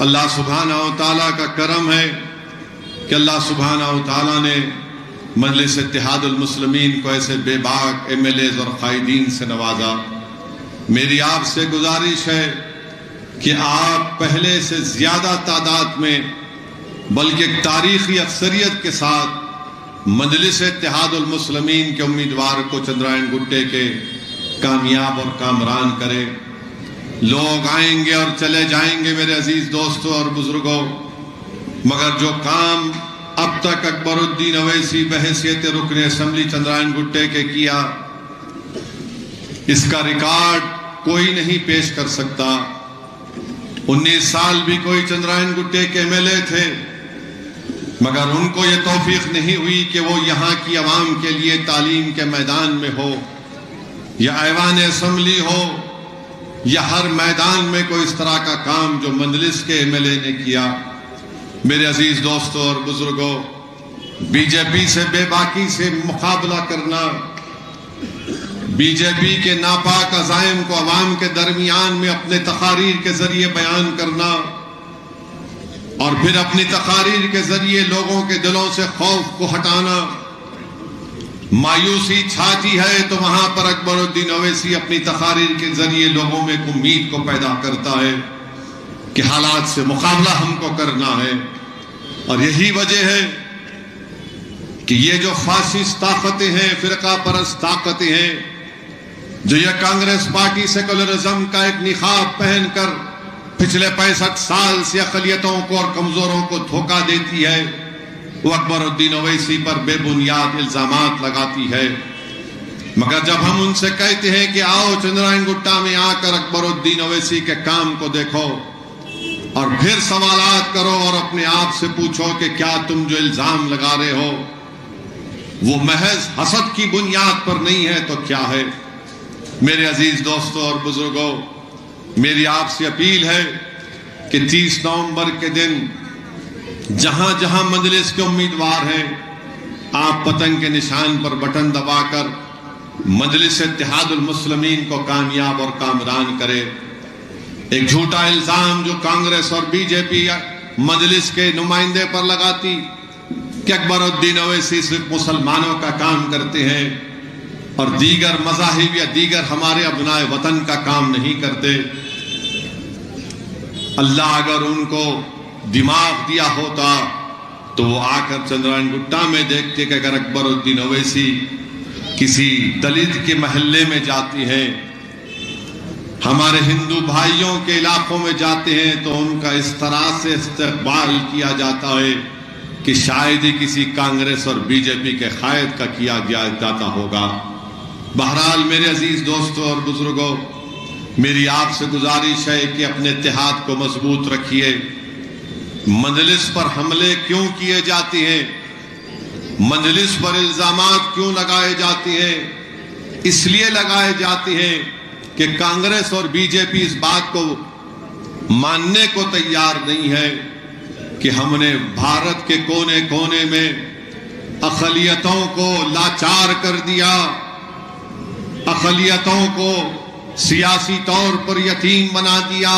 اللہ سبحانہ و تعالیٰ کا کرم ہے کہ اللہ سبحانہ و تعالیٰ نے مجلس اتحاد المسلمین کو ایسے بے باک ایم ایل ایز اور قائدین سے نوازا۔ میری آپ سے گزارش ہے کہ آپ پہلے سے زیادہ تعداد میں بلکہ ایک تاریخی اکثریت کے ساتھ مجلس اتحاد المسلمین کے امیدوار کو چندرائن گٹے کے کامیاب اور کامران کرے۔ لوگ آئیں گے اور چلے جائیں گے میرے عزیز دوستوں اور بزرگوں، مگر جو کام اب تک اکبر الدین اویسی بحیثیت رکن اسمبلی چندرائن گٹے کے کیا، اس کا ریکارڈ کوئی نہیں پیش کر سکتا۔ 19 سال بھی کوئی چندرائن گٹے کے ایم ایل اے تھے، مگر ان کو یہ توفیق نہیں ہوئی کہ وہ یہاں کی عوام کے لیے تعلیم کے میدان میں ہو یا ایوان اسمبلی ہو یا ہر میدان میں کوئی اس طرح کا کام جو مجلس کے ایم ایل اے نے کیا۔ میرے عزیز دوستوں اور بزرگوں، بی جے پی سے بے باکی سے مقابلہ کرنا، بی جے پی کے ناپاک عزائم کو عوام کے درمیان میں اپنے تقاریر کے ذریعے بیان کرنا اور پھر اپنی تقاریر کے ذریعے لوگوں کے دلوں سے خوف کو ہٹانا، مایوسی چھاتی ہے تو وہاں پر اکبر الدین اویسی اپنی تقاریر کے ذریعے لوگوں میں ایک امید کو پیدا کرتا ہے کہ حالات سے مقابلہ ہم کو کرنا ہے۔ اور یہی وجہ ہے کہ یہ جو فاسسٹ طاقتیں ہیں، فرقہ پرست طاقتیں ہیں، جو یہ کانگریس پارٹی سیکولرزم کا ایک نقاب پہن کر پچھلے 65 سال سے اقلیتوں کو اور کمزوروں کو دھوکہ دیتی ہے، وہ اکبر الدین اویسی پر بے بنیاد الزامات لگاتی ہے۔ مگر جب ہم ان سے کہتے ہیں کہ آؤ چندرائن گٹا میں آ کر اکبر الدین اویسی کے کام کو دیکھو اور پھر سوالات کرو اور اپنے آپ سے پوچھو کہ کیا تم جو الزام لگا رہے ہو وہ محض حسد کی بنیاد پر نہیں ہے تو کیا ہے؟ میرے عزیز دوستوں اور بزرگوں، میری آپ سے اپیل ہے کہ 30 نومبر کے دن جہاں جہاں مجلس کے امیدوار ہیں، آپ پتنگ کے نشان پر بٹن دبا کر مجلس اتحاد المسلمین کو کامیاب اور کامران کرے۔ ایک جھوٹا الزام جو کانگریس اور بی جے پی مجلس کے نمائندے پر لگاتی کہ اکبر الدین اویسی صرف مسلمانوں کا کام کرتے ہیں اور دیگر مذاہب یا دیگر ہمارے ابنائے وطن کا کام نہیں کرتے۔ اللہ اگر ان کو دماغ دیا ہوتا تو وہ آ کر چندرائن گٹا میں دیکھتے کہ اگر اکبر الدین اویسی کسی دلت کے محلے میں جاتی ہیں، ہمارے ہندو بھائیوں کے علاقوں میں جاتے ہیں تو ان کا اس طرح سے استقبال کیا جاتا ہے کہ شاید ہی کسی کانگریس اور بی جے پی کے قائد کا کیا جاتا ہوگا۔ بہرحال میرے عزیز دوستوں اور بزرگوں، میری آپ سے گزارش ہے کہ اپنے اتحاد کو مضبوط رکھیے۔ مجلس پر حملے کیوں کیے جاتے ہیں، مجلس پر الزامات کیوں لگائے جاتے ہیں؟ اس لیے لگائے جاتے ہیں کہ کانگریس اور بی جے پی اس بات کو ماننے کو تیار نہیں ہے کہ ہم نے بھارت کے کونے کونے میں اقلیتوں کو لاچار کر دیا، اقلیتوں کو سیاسی طور پر یتیم بنا دیا،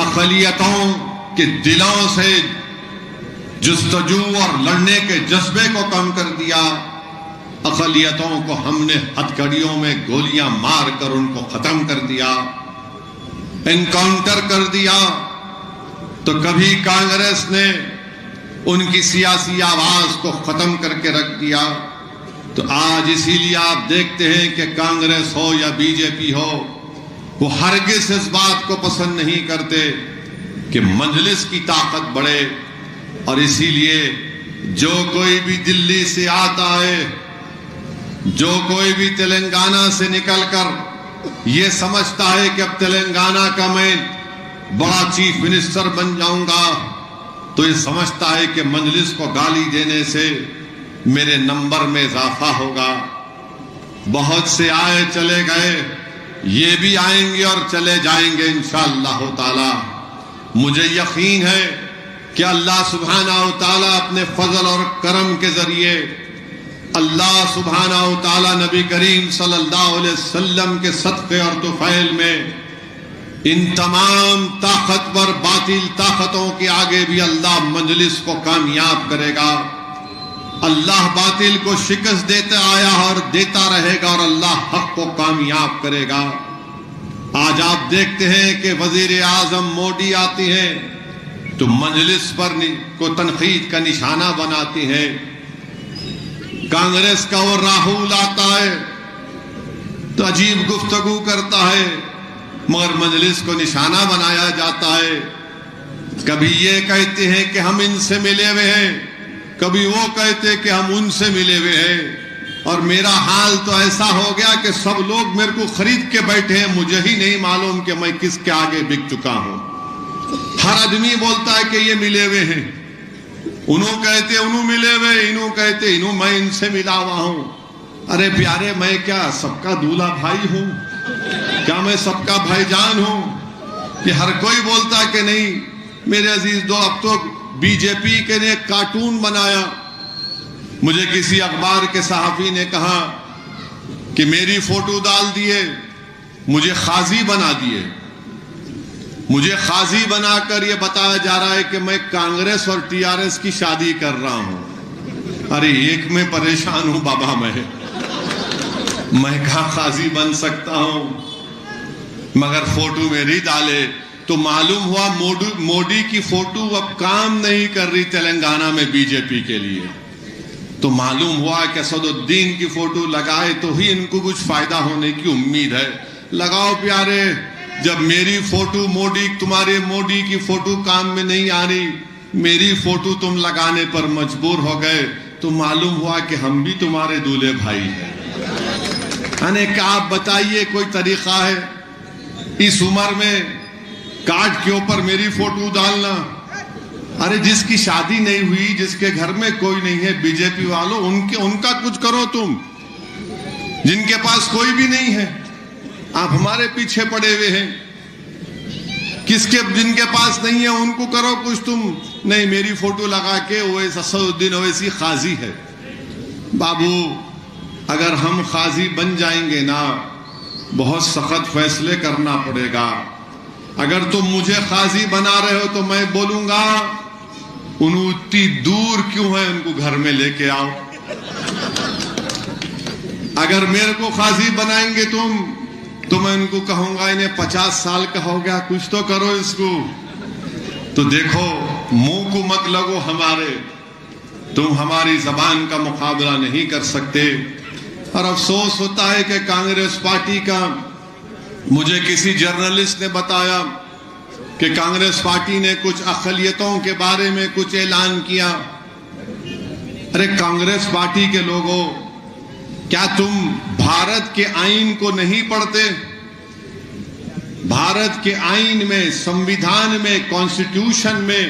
اقلیتوں کے دلوں سے جستجو اور لڑنے کے جذبے کو کم کر دیا، اقلیتوں کو ہم نے ہتھکڑیوں میں گولیاں مار کر ان کو ختم کر دیا، انکاؤنٹر کر دیا۔ تو کبھی کانگریس نے ان کی سیاسی آواز کو ختم کر کے رکھ دیا، تو آج اسی لیے آپ دیکھتے ہیں کہ کانگریس ہو یا بی جے پی ہو، وہ ہرگز اس بات کو پسند نہیں کرتے کہ مجلس کی طاقت بڑھے۔ اور اسی لیے جو کوئی بھی دلی سے آتا ہے، جو کوئی بھی تلنگانہ سے نکل کر یہ سمجھتا ہے کہ اب تلنگانہ کا میں بڑا چیف منسٹر بن جاؤں گا، تو یہ سمجھتا ہے کہ مجلس کو گالی دینے سے میرے نمبر میں اضافہ ہوگا۔ بہت سے آئے چلے گئے، یہ بھی آئیں گے اور چلے جائیں گے انشاءاللہ تعالی۔ مجھے یقین ہے کہ اللہ سبحانہ و تعالیٰ اپنے فضل اور کرم کے ذریعے، اللہ سبحانہ و تعالیٰ نبی کریم صلی اللہ علیہ وسلم کے صدقے اور طفیل میں ان تمام طاقتور باطل طاقتوں کے آگے بھی اللہ مجلس کو کامیاب کرے گا. اللہ باطل کو شکست دیتا آیا اور دیتا رہے گا، اور اللہ حق کو کامیاب کرے گا. آج آپ دیکھتے ہیں کہ وزیر اعظم مودی آتی ہیں تو مجلس پر کو تنقید کا نشانہ بناتی ہیں. کانگریس کا وہ راہل آتا ہے تو عجیب گفتگو کرتا ہے، مگر مجلس کو نشانہ بنایا جاتا ہے. کبھی یہ کہتے ہیں کہ ہم ان سے ملے ہوئے ہیں، کبھی وہ کہتے کہ ہم ان سے ملے ہوئے ہیں. اور میرا حال تو ایسا ہو گیا کہ سب لوگ میرے کو خرید کے بیٹھے ہیں، مجھے ہی نہیں معلوم کہ میں کس کے آگے بک چکا ہوں. ہر آدمی بولتا ہے کہ یہ ملے ہوئے ہیں، انہوں کہتے انہوں ملے ہوئے، انہوں کہتے انہوں میں ان سے ملا ہوا ہوں. ارے پیارے، میں کیا سب کا دولہا بھائی ہوں؟ کیا میں سب کا بھائی جان ہوں؟ کہ ہر کوئی بولتا کہ نہیں. میرے عزیز دو، اب تو بی جے پی کے نے ایک کارٹون بنایا. مجھے کسی اخبار کے صحافی نے کہا کہ میری فوٹو ڈال دیے، مجھے قاضی بنا دیے. مجھے قاضی بنا کر یہ بتایا جا رہا ہے کہ میں کانگریس اور ٹی آر ایس کی شادی کر رہا ہوں. ارے ایک میں پریشان ہوں بابا، میں کہاں قاضی بن سکتا ہوں؟ مگر فوٹو میری ڈالے تو معلوم ہوا مودی کی فوٹو اب کام نہیں کر رہی تلنگانہ میں بی جے پی کے لیے. تو معلوم ہوا کہ اسد الدین کی فوٹو لگائے تو ہی ان کو کچھ فائدہ ہونے کی امید ہے. لگاؤ پیارے، جب میری فوٹو تمہارے مودی کی فوٹو کام میں نہیں آ رہی، میری فوٹو تم لگانے پر مجبور ہو گئے، تو معلوم ہوا کہ ہم بھی تمہارے دولہے بھائی ہیں. کہ آپ بتائیے کوئی طریقہ ہے اس عمر میں کارڈ کے اوپر میری فوٹو ڈالنا؟ ارے جس کی شادی نہیں ہوئی، جس کے گھر میں کوئی نہیں ہے، بی جے پی والوں ان کا کچھ کرو. تم جن کے پاس کوئی بھی نہیں ہے، آپ ہمارے پیچھے پڑے ہوئے ہیں. جن کے پاس نہیں ہے ان کو کرو کچھ. تم نہیں، میری فوٹو لگا کے اسد الدین اویسی قاضی ہے. بابو، اگر ہم قاضی بن جائیں گے نا، بہت سخت فیصلے کرنا پڑے گا. اگر تم مجھے قاضی بنا رہے ہو تو میں بولوں گا انہوں اتنی دور کیوں ہے، ان کو گھر میں لے کے آؤ. اگر میرے کو قاضی بنائیں گے تم تو میں ان کو کہوں گا انہیں 50 سال کا ہو گیا، کچھ تو کرو اس کو. تو دیکھو، منہ کو مت لگو ہمارے، تم ہماری زبان کا مقابلہ نہیں کر سکتے. اور افسوس ہوتا ہے کہ کانگریس پارٹی کا، مجھے کسی جرنلسٹ نے بتایا کہ کانگریس پارٹی نے کچھ اقلیتوں کے بارے میں کچھ اعلان کیا. ارے کانگریس پارٹی کے لوگوں، کیا تم بھارت کے آئین کو نہیں پڑھتے؟ بھارت کے آئین میں، سمویدھان میں، کانسٹیٹیوشن میں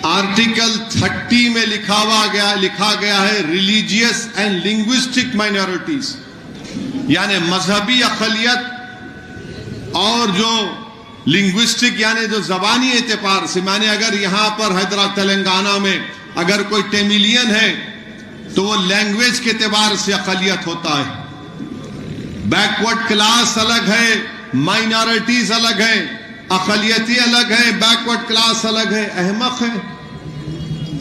آرٹیکل 30 میں لکھا گیا ہے ریلیجیس اینڈ لنگوسٹک مائنورٹیز، یعنی مذہبی اقلیت اور جو لنگوسٹک یعنی جو زبانی اعتبار سے، معنی اگر یہاں پر حیدرآباد تلنگانہ میں اگر کوئی تیمیلین ہے تو وہ لینگویج کے اعتبار سے اقلیت ہوتا ہے. بیکورڈ کلاس الگ ہے، مائنورٹیز الگ ہے، اقلیتی الگ ہے، بیکورڈ کلاس الگ ہے. احمق ہے.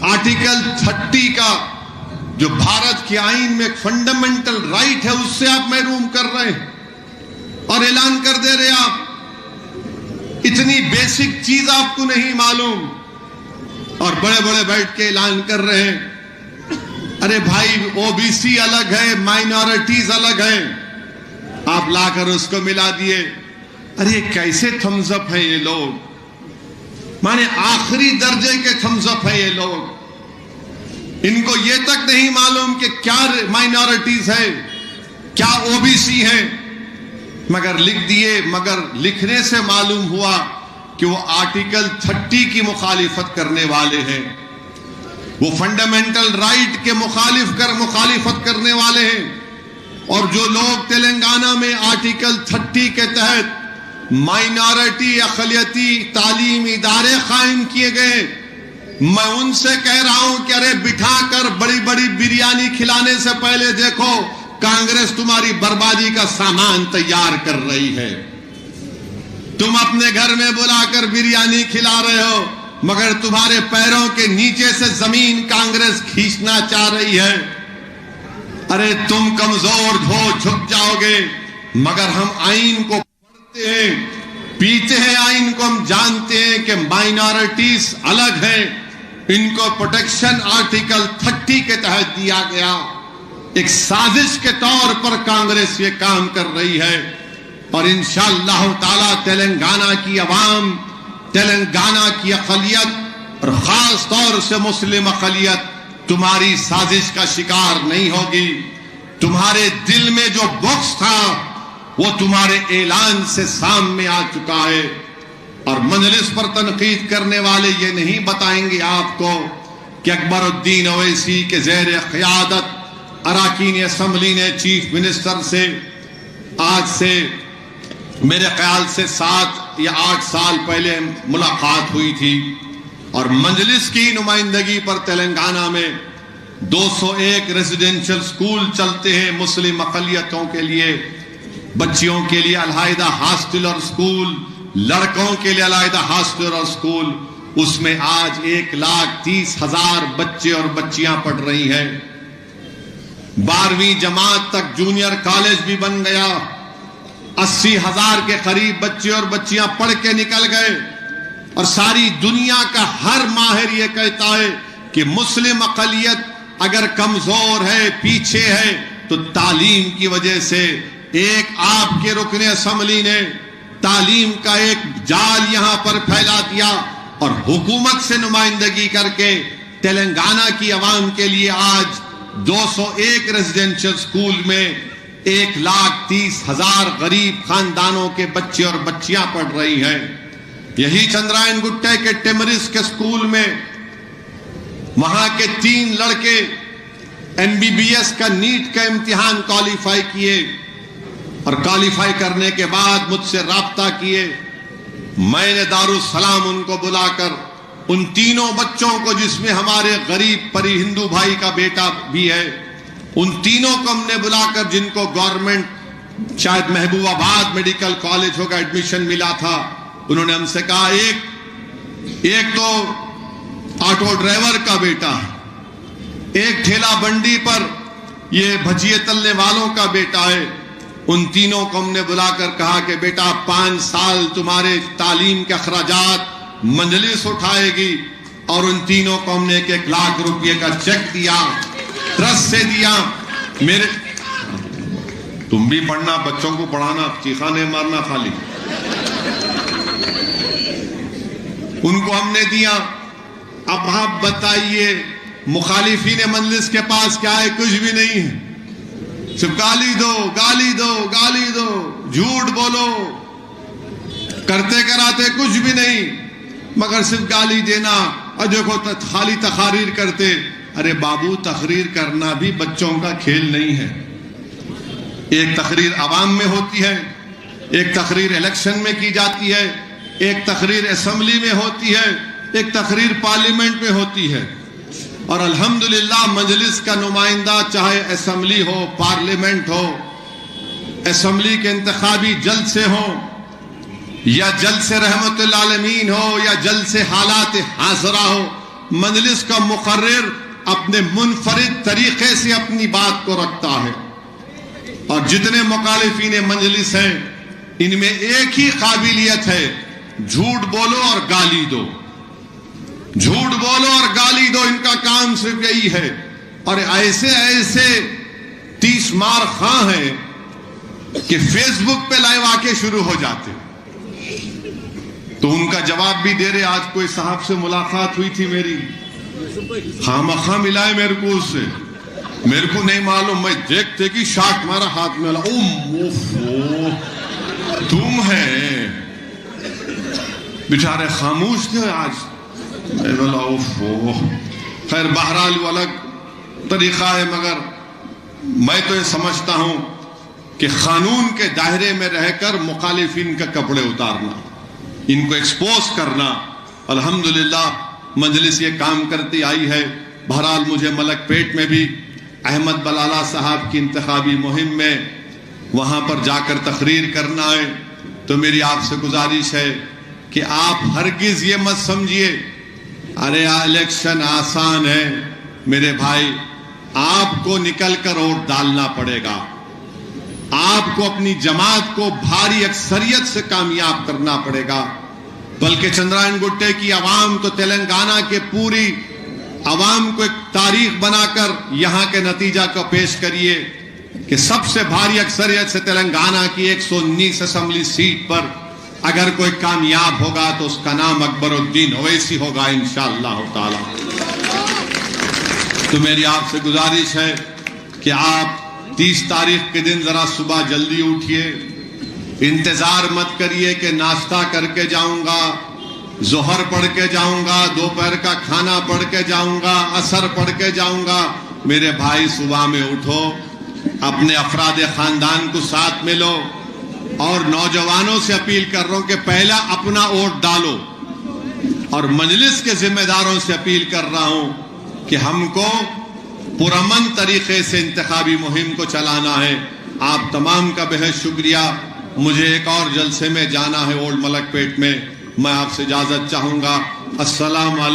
آرٹیکل 30 کا جو بھارت کے آئین میں ایک فنڈامنٹل رائٹ ہے، اس سے آپ محروم کر رہے ہیں اور اعلان کر دے رہے. آپ اتنی بیسک چیز آپ کو نہیں معلوم اور بڑے بڑے بیٹھ کے اعلان کر رہے ہیں. ارے بھائی، او بی سی الگ ہے، مائنورٹیز الگ ہے، آپ لا کر اس کو ملا دیے. ارے کیسے تھمز اپ ہیں یہ لوگ، مانے آخری درجے کے تھمز اپ ہیں یہ لوگ. ان کو یہ تک نہیں معلوم کہ کیا مائنورٹیز ہے، کیا او بی سی ہے، مگر لکھ دیے. مگر لکھنے سے معلوم ہوا کہ وہ آرٹیکل 30 کی مخالفت کرنے والے ہیں، وہ فنڈامنٹل رائٹ کے مخالفت کرنے والے ہیں. اور جو لوگ تلنگانہ میں آرٹیکل 30 کے تحت مائنورٹی اقلیتی تعلیمی ادارے قائم کیے گئے، میں ان سے کہہ رہا ہوں کہ ارے بٹھا کر بڑی بڑی بریانی کھلانے سے پہلے دیکھو کانگریس تمہاری بربادی کا سامان تیار کر رہی ہے. تم اپنے گھر میں بلا کر بریانی کھلا رہے ہو، مگر تمہارے پیروں کے نیچے سے زمین کانگریس کھینچنا چاہ رہی ہے۔ ارے تم کمزور ہو، جھک جاؤ گے، مگر ہم آئین کو پڑھتے ہیں، پیتے ہیں آئین کو، ہم جانتے ہیں کہ مائنارٹیز الگ ہیں، ان کو پروٹیکشن آرٹیکل 30 کے تحت دیا گیا۔ ایک سازش کے طور پر کانگریس یہ کام کر رہی ہے، اور انشاءاللہ تعالی تلنگانہ کی عوام، تلنگانہ کی اقلیت اور خاص طور سے مسلم اقلیت تمہاری سازش کا شکار نہیں ہوگی۔ تمہارے دل میں جو بغض تھا وہ تمہارے اعلان سے سامنے آ چکا ہے، اور مجلس پر تنقید کرنے والے یہ نہیں بتائیں گے آپ کو کہ اکبر الدین اویسی کے زیر قیادت اراکین اسمبلی نے چیف منسٹر سے آج سے میرے خیال سے 7 یا 8 سال پہلے ملاقات ہوئی تھی، اور مجلس کی نمائندگی پر تلنگانہ میں 201 ریزیڈنشل سکول چلتے ہیں مسلم اقلیتوں کے لیے، بچیوں کے لیے علیحدہ ہاسٹل اور سکول، لڑکوں کے لیے علیحدہ ہاسٹل اور سکول، اس میں آج 1,30,000 بچے اور بچیاں پڑھ رہی ہیں۔ 12ویں جماعت تک جونیئر کالج بھی بن گیا، 80,000 کے قریب بچے اور بچیاں پڑھ کے نکل گئے، اور ساری دنیا کا ہر ماہر یہ کہتا ہے کہ مسلم اقلیت اگر کمزور ہے، پیچھے ہے، تو تعلیم کی وجہ سے۔ ایک آپ کے رکن اسمبلی نے تعلیم کا ایک جال یہاں پر پھیلا دیا، اور حکومت سے نمائندگی کر کے تلنگانہ کی عوام کے لیے آج 201 ریزیڈنشل سکول میں 1,30,000 غریب خاندانوں کے بچے اور بچیاں پڑھ رہی ہیں۔ یہی چندرائن گٹے کے ٹیمرس کے سکول میں وہاں کے 3 لڑکے MBBS کا نیٹ کا امتحان کوالیفائی کیے، اور کوالیفائی کرنے کے بعد مجھ سے رابطہ کیے۔ میں نے دارالسلام ان کو بلا کر ان تینوں بچوں کو، جس میں ہمارے غریب پری ہندو بھائی کا بیٹا بھی ہے، ان تینوں کو ہم نے بلا کر، جن کو گورنمنٹ شاید محبوب آباد میڈیکل کالج ہوگا ایڈمیشن ملا تھا، انہوں نے ہم سے کہا ایک تو آٹو ڈرائیور کا بیٹا ہے، ایک ٹھیلا بنڈی پر یہ بھجیے تلنے والوں کا بیٹا ہے۔ ان تینوں کو ہم نے بلا کر کہا کہ بیٹا 5 سال تمہارے تعلیم کے اخراجات مجلس اٹھائے گی، اور ان تینوں کو ہم نے 1 لاکھ روپے کا چیک دیا، ٹرسٹ سے دیا۔ میرے تم بھی پڑھنا، بچوں کو پڑھانا، چیخانے مارنا خالی، ان کو ہم نے دیا۔ اب آپ بتائیے مخالفین مجلس کے پاس کیا ہے؟ کچھ بھی نہیں ہے، صرف گالی دو، گالی دو، گالی دو، جھوٹ بولو، کرتے کراتے کچھ بھی نہیں، مگر صرف گالی دینا، اور دیکھو خالی تقاریر کرتے۔ ارے بابو، تقریر کرنا بھی بچوں کا کھیل نہیں ہے۔ ایک تقریر عوام میں ہوتی ہے، ایک تقریر الیکشن میں کی جاتی ہے، ایک تقریر اسمبلی میں ہوتی ہے، ایک تقریر پارلیمنٹ میں ہوتی ہے، اور الحمدللہ مجلس کا نمائندہ چاہے اسمبلی ہو، پارلیمنٹ ہو، اسمبلی کے انتخابی جلسے ہو، یا جلسے رحمت العالمین ہو، یا جلسے حالات حاضرہ ہو، مجلس کا مقرر اپنے منفرد طریقے سے اپنی بات کو رکھتا ہے۔ اور جتنے مخالفین مجلس ہیں، ان میں ایک ہی قابلیت ہے، جھوٹ بولو اور گالی دو، جھوٹ بولو اور گالی دو، ان کا کام صرف یہی ہے۔ اور ایسے 30 مار خواہ ہیں کہ فیس بک پہ لائیو آ کے شروع ہو جاتے، تو ان کا جواب بھی دے رہے۔ آج کوئی صاحب سے ملاقات ہوئی تھی میری، خامخواہ ملائے میرے کو، اس سے میرے کو نہیں معلوم، میں دیکھتے کہ شاٹ مارا ہاتھ میں، تم ہے بیچارے خاموش تھے آج۔ میں بولا خیر بہرحال وہ الگ طریقہ ہے، مگر میں تو یہ سمجھتا ہوں کہ قانون کے دائرے میں رہ کر مخالفین کا کپڑے اتارنا، ان کو ایکسپوز کرنا، الحمدللہ مجلس یہ کام کرتی آئی ہے۔ بہرحال مجھے ملک پیٹ میں بھی احمد بلالہ صاحب کی انتخابی مہم میں وہاں پر جا کر تقریر کرنا ہے، تو میری آپ سے گزارش ہے کہ آپ ہرگز یہ مت سمجھیے ارے الیکشن آسان ہے. میرے بھائی، آپ کو نکل کر ووٹ ڈالنا پڑے گا. آپ کو اپنی جماعت کو بھاری اکثریت سے کامیاب کرنا پڑے گا. بلکہ چندرائن گٹے کی عوام تو تلنگانہ کے پوری عوام کو ایک تاریخ بنا کر یہاں کے نتیجہ کو پیش کریے کہ سب سے بھاری اکثریت سے تلنگانہ کی 119 اسمبلی سیٹ پر اگر کوئی کامیاب ہوگا تو اس کا نام اکبر الدین اویسی ہوگا انشاءاللہ تعالی. تو میری آپ سے گزارش ہے کہ آپ 30 تاریخ کے دن ذرا صبح جلدی اٹھیے. انتظار مت کریے کہ ناشتہ کر کے جاؤں گا، ظہر پڑھ کے جاؤں گا، دوپہر کا کھانا پڑھ کے جاؤں گا، عصر پڑھ کے جاؤں گا. میرے بھائی، صبح میں اٹھو، اپنے افراد خاندان کو ساتھ میں لو، اور نوجوانوں سے اپیل کر رہا ہوں کہ پہلا اپنا ووٹ ڈالو، اور مجلس کے ذمہ داروں سے اپیل کر رہا ہوں کہ ہم کو پرامن طریقے سے انتخابی مہم کو چلانا ہے. آپ تمام کا بہت شکریہ. مجھے ایک اور جلسے میں جانا ہے اولڈ ملک پیٹ میں. میں آپ سے اجازت چاہوں گا. السلام علیکم.